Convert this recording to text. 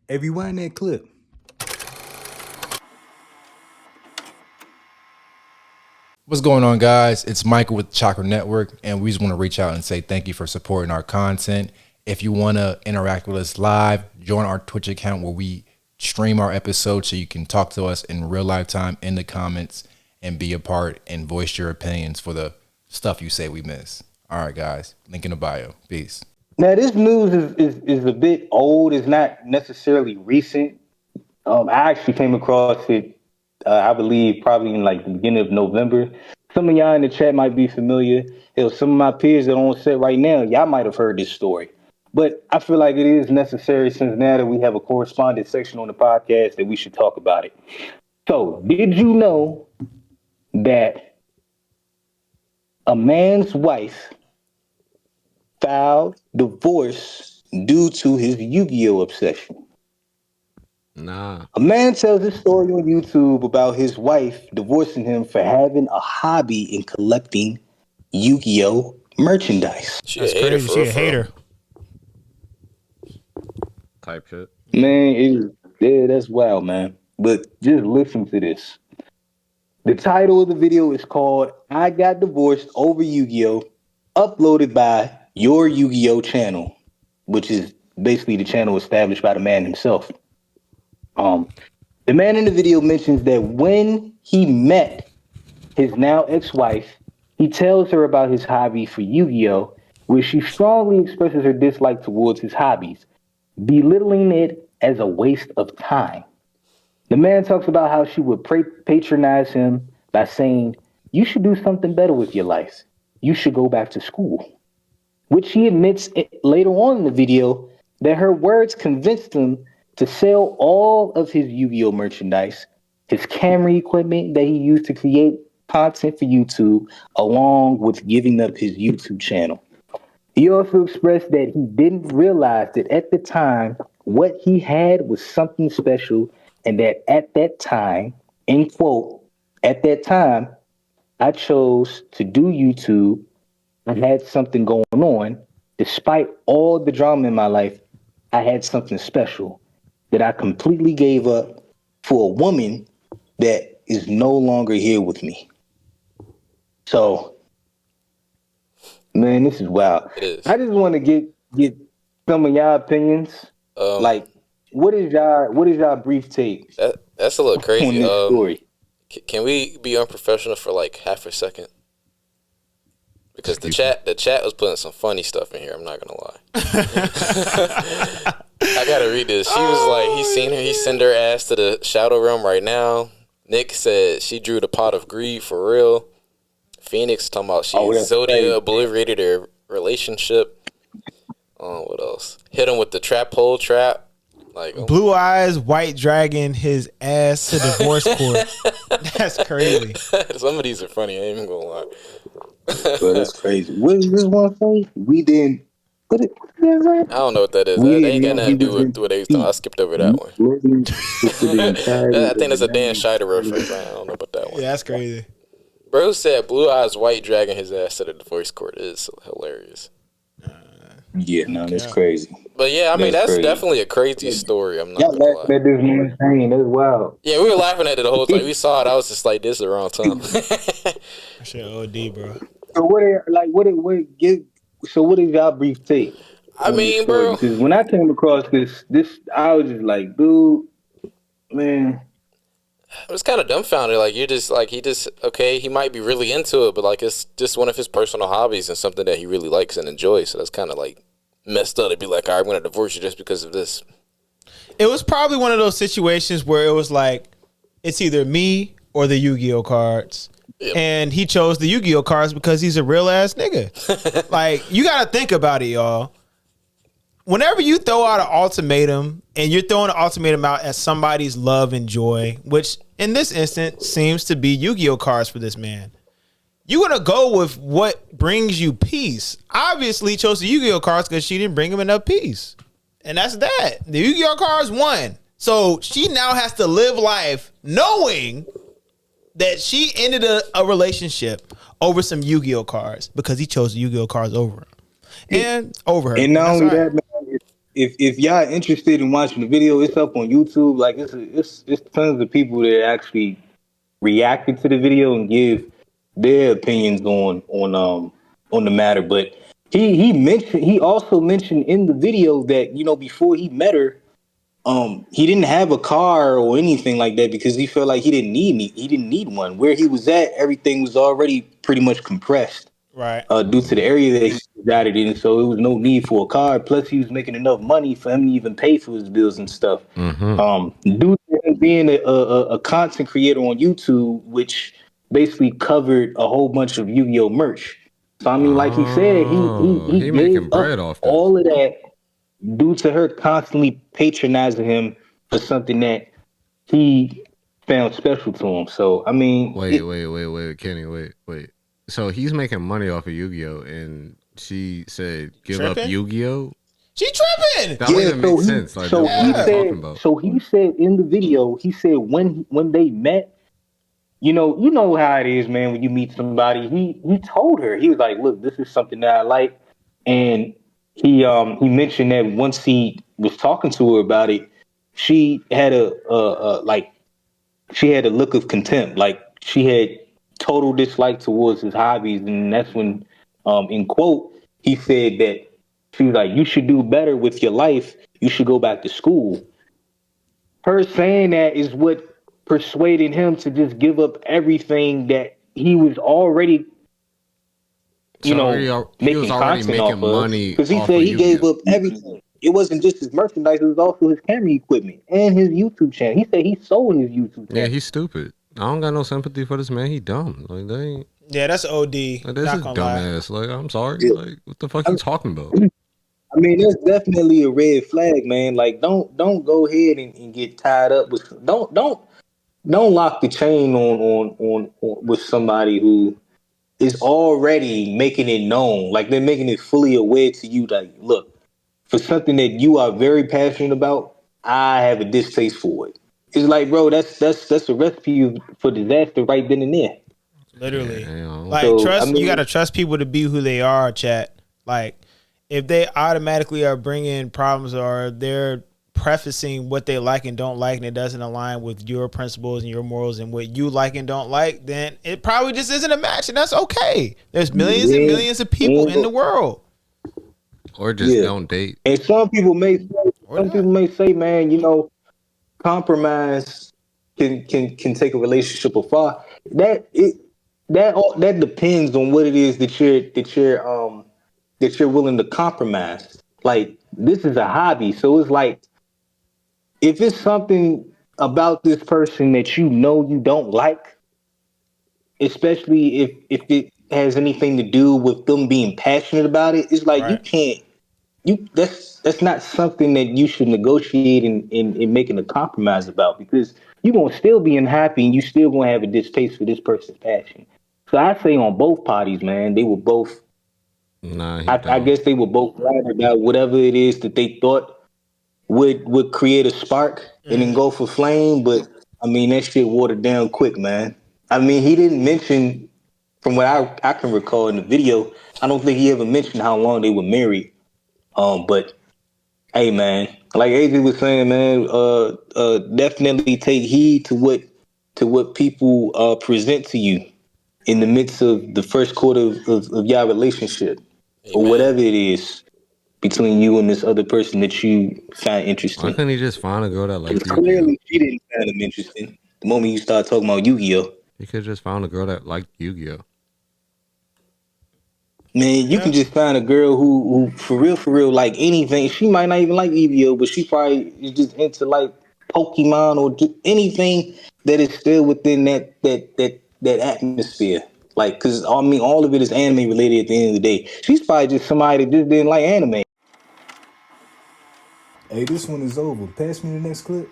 If you wind that clip. What's going on, guys? It's Michael with Chakra Network, and we just want to reach out and say thank you for supporting our content. If you want to interact with us live, join our Twitch account where we stream our episodes so you can talk to us in real life time in the comments and be a part and voice your opinions for the stuff you say we miss. All right, guys. Link in the bio. Peace. Now, this news is a bit old. It's not necessarily recent. I actually came across it, I believe, probably in like the beginning of November. Some of y'all in the chat might be familiar. Hell, some of my peers that are on set right now, y'all might have heard this story. But I feel like it is necessary since now that we have a correspondent section on the podcast that we should talk about it. So, did you know that a man's wife filed divorce due to his Yu-Gi-Oh obsession? Nah. A man tells his story on YouTube about his wife divorcing him for having a hobby in collecting Yu-Gi-Oh merchandise. That's crazy. She a hater. Type shit. Man, that's wild, man. But just listen to this. The title of the video is called "I Got Divorced Over Yu-Gi-Oh," uploaded by Your Yu-Gi-Oh channel, which is basically the channel established by the man himself. The man in the video mentions that when he met his now ex-wife, he tells her about his hobby for Yu-Gi-Oh, where she strongly expresses her dislike towards his hobbies, belittling it as a waste of time. The man talks about how she would patronize him by saying, "You should do something better with your life. You should go back to school," which he admits later on in the video that her words convinced him to sell all of his Yu-Gi-Oh merchandise, his camera equipment that he used to create content for YouTube, along with giving up his YouTube channel. He also expressed that he didn't realize that at the time, what he had was something special, and that at that time, end quote, at that time, I chose to do YouTube. I had something going on. Despite all the drama in my life, I had something special that I completely gave up for a woman that is no longer here with me. So, man, this is wild. It is. I just want to get some of y'all opinions. Like, what is y'all brief take? That's a little crazy. On this story. Can we be unprofessional for like half a second? Because the chat was putting some funny stuff in here. I'm not gonna lie. I gotta read this. She was like, he send her ass to the shadow realm right now. Nick said she drew the pot of greed for real. Phoenix talking about Zodia obliterated their relationship. What else? Hit him with the trap hole trap. Like Blue Eyes, White Dragon, his ass to divorce court. That's crazy. Some of these are funny. I ain't even gonna lie. But that's crazy. What is this one say? We didn't put it. I don't know what that is. That ain't got nothing to do with what they was talking. I skipped over that one. I think that's a Dan Scheider reference. I don't know about that one. Yeah, that's crazy. Bro said Blue Eyes White Dragon his ass to the divorce court. It is hilarious. Yeah, no, that's crazy. But yeah, I mean that's definitely a crazy story. I'm not gonna lie. That this man saying that's wild. Yeah, we were laughing at it the whole time. We saw it. I was just like, "This is the wrong time." Shit, OD, bro. So what is y'all brief take? I mean, bro, because when I came across this, I was just like, dude, man. I was kind of dumbfounded. Like he might be really into it, but like it's just one of his personal hobbies and something that he really likes and enjoys. So that's kind of like messed up to be like, all right, I'm gonna divorce you just because of this. It was probably one of those situations where it was like, it's either me or the Yu-Gi-Oh cards. Yep. And he chose the Yu-Gi-Oh cards because he's a real ass nigga. Like, you gotta think about it, y'all. Whenever you throw out an ultimatum and you're throwing an ultimatum out at somebody's love and joy, which in this instance seems to be Yu-Gi-Oh cards for this man, you're gonna go with what brings you peace. Obviously, he chose the Yu-Gi-Oh cards because she didn't bring him enough peace. And that's that. The Yu-Gi-Oh cards won. So she now has to live life knowing that she ended a relationship over some Yu-Gi-Oh cards because he chose the Yu-Gi-Oh cards over him. And over her. And not only that, man, if y'all interested in watching the video, it's up on YouTube. Like it's tons of people that actually reacted to the video and give their opinions on the matter. But he also mentioned in the video that before he met her, he didn't have a car or anything like that because he felt like he didn't need one. Where he was at, everything was already pretty much compressed, Right. due to the area that he resided in. So it was no need for a car. Plus, he was making enough money for him to even pay for his bills and stuff. Due to him being a content creator on YouTube, which basically covered a whole bunch of Yu-Gi-Oh merch. So I mean, like he said, he he gave making up bread off this. all of that due to her constantly patronizing him for something that he found special to him. So I mean, Wait, Kenny, wait. So he's making money off of Yu-Gi-Oh, and she said, "Give up Tripping? Yu-Gi-Oh." She tripping. That don't even make sense. Like, what are you talking about? So he said in the video, he said when they met, you know how it is, man. When you meet somebody, he told her, he was like, "Look, this is something that I like," and he mentioned that once he was talking to her about it, she had she had a look of contempt, like she had total dislike towards his hobbies, and that's when, in quote, he said that she was like, "You should do better with your life. You should go back to school." Her saying that is what persuaded him to just give up everything that he was already, So he was making already content making off of. money Because he off said of he gave Yu-Gi-Oh. up everything. It wasn't just his merchandise; it was also his camera equipment and his YouTube channel. He said he sold his YouTube channel. Yeah, he's stupid. I don't got no sympathy for this man. He dumb. Like, they ain't. Yeah, that's OD. Like, this Not is gonna lie. dumbass. Like, I'm sorry. Yeah. Like, what the fuck you talking about? I mean, that's definitely a red flag, man. Like, don't go ahead and get tied up with don't lock the chain on with somebody who is already making it known. Like they're making it fully aware to you. Like, look, for something that you are very passionate about, I have a distaste for it. It's like, bro, that's a recipe for disaster right then and there. Literally. Yeah, Like, So, I mean, you gotta trust people to be who they are, chat. Like, if they automatically are bringing problems or they're prefacing what they like and don't like and it doesn't align with your principles and your morals and what you like and don't like, then it probably just isn't a match, and that's okay. There's millions and millions of people in the world. or just don't date. And some people may say, man, compromise can take a relationship afar. That depends on what it is that you're willing to compromise. Like, this is a hobby, so it's like, if it's something about this person that you don't like, especially if it has anything to do with them being passionate about it, it's like you Right. can't that's not something that you should negotiate and making a compromise about, because you're gonna still be unhappy and you still gonna have a distaste for this person's passion. So I say on both parties, man, they were both Nah, he I dumb. guess they were both right about whatever it is that they thought would create a spark and then go for flame. But I mean, that shit watered down quick, man. I mean, he didn't mention, from what I can recall in the video, I don't think he ever mentioned how long they were married. But hey, man, like AJ was saying, man, definitely take heed to what people present to you in the midst of the first quarter of your relationship, or Amen. whatever it is between you and this other person that you find Why interesting. couldn't he just find a girl that likes Because Yu-Gi-Oh? clearly she didn't find him interesting. The moment you start talking about Yu-Gi-Oh, He could have just found a girl that liked Yu-Gi-Oh. man, you can just find a girl who for real, like anything. She might not even like Yu-Gi-Oh, but she probably is just into like Pokemon or just anything that is still within that atmosphere. Like, cause I mean, all of it is anime related at the end of the day. She's probably just somebody that just didn't like anime. Hey, this one is over. Pass me the next clip.